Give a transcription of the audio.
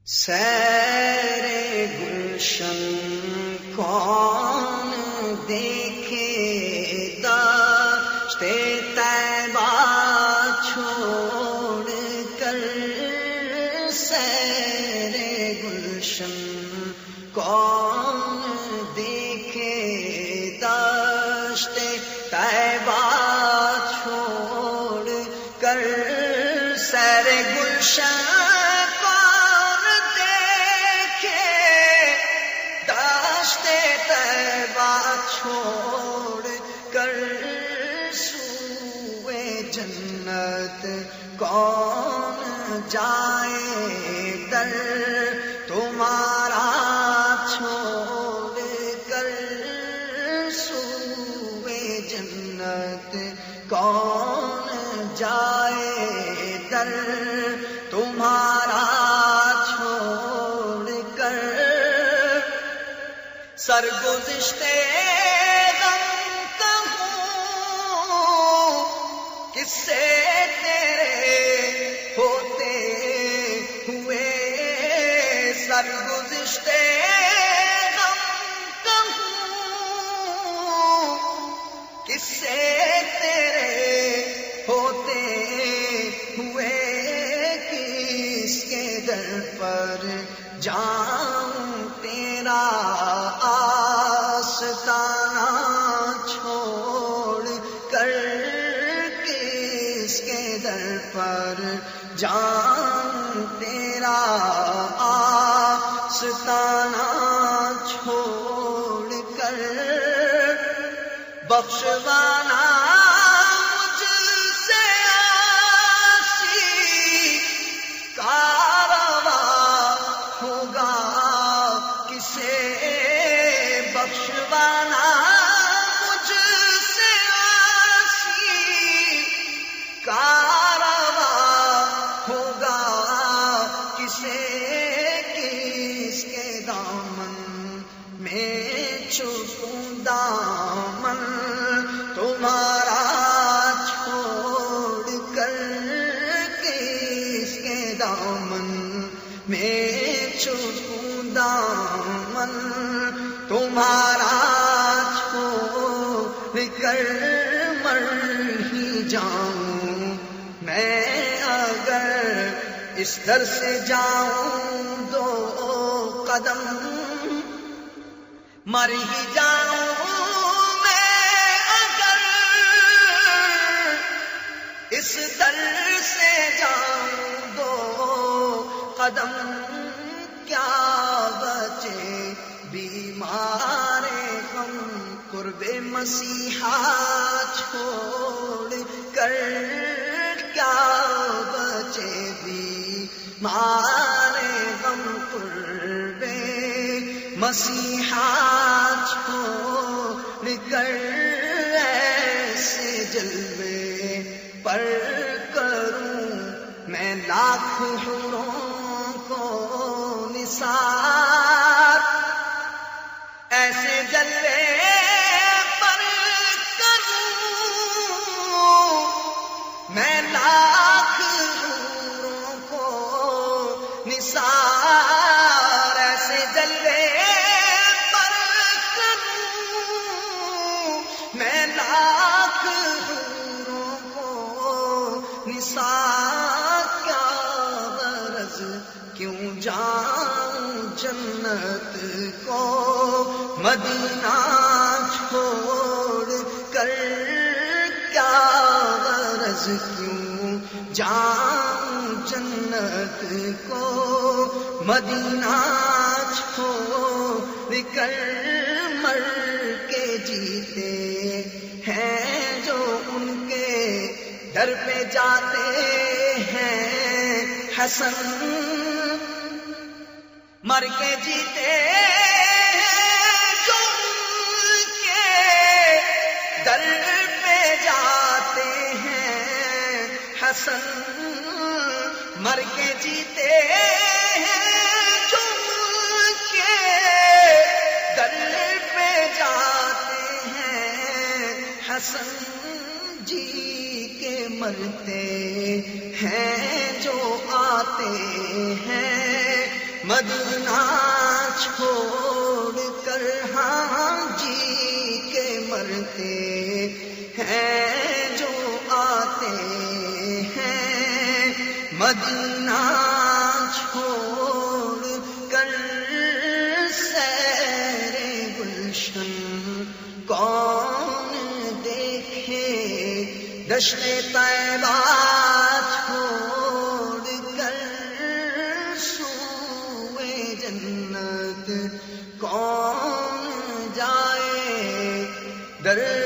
سیر گلشن کون دیکھے داشت طیبہ چھوڑ کر، سیر گلشن کون دیکھے داشت طیبہ چھوڑ کر، سیر گلشن چھوڑ کر، سوئے جنت کون جائے در تمہارا چھوڑ کر، سوئے جنت کون جائے در تمہارا چھوڑ کر، سرگزشتے کس سے تیرے ہوتے ہوئے، سرگزشتے غم کہوں کس سے تیرے ہوتے ہوئے، کس کے در پر جاؤں تیرا آستانہ چھوڑ کر، کس کے در پر جاؤں تیرا آستانہ چھوڑ کر، بخشوانا مجھ سے آسی کارواں ہوگا کسے، بخشوانا مجھ سے آسی کارواں ہوگا کسے، کس کے دامن میں چھپوں دامن تمہارا چھوڑ کر، کس کے دامن میں چھپوں دامن تمہارا چھوڑ کر، مر ہی جاؤں میں اگر اس در سے جاؤں دو قدم، مر ہی جاؤں میں اگر اس در سے جاؤں دو قدم، کیا بچے بیمار غم قرب مسیحا چھوڑ کر، کیا بچے بیمار غم قرب مسیحا چھوڑ کر، ایسے جلوے پر کروں میں لاکھ حوروں کو نثار، ایسے جلوے پر کروں میں لاکھ حوروں کو نثار، ایسے جلوے پر کروں میں لاکھ حوروں کو نثار، کیا غرض کیوں جاؤں جنت کو مدینہ چھوڑ کر، کیا غرض کیوں جاؤں جنت کو مدینہ چھوڑ کر، مر کے جیتے ہیں جو ان کے در پہ جاتے ہیں حسن، مر کے جیتے جو ان کے در پہ جاتے ہیں حسن، مر کے جیتے جو ان کے در پہ جاتے ہیں حسن، جی کے مرتے ہیں جو آتے ہیں مدینہ چھوڑ کر ہاں جی کے مرتے ہیں جو آتے ہیں، مدینہ چھوڑ کر سیر گلشن کون دیکھے، دشت طیبہ چھوڑ کر سوئے جنت کون جائے، در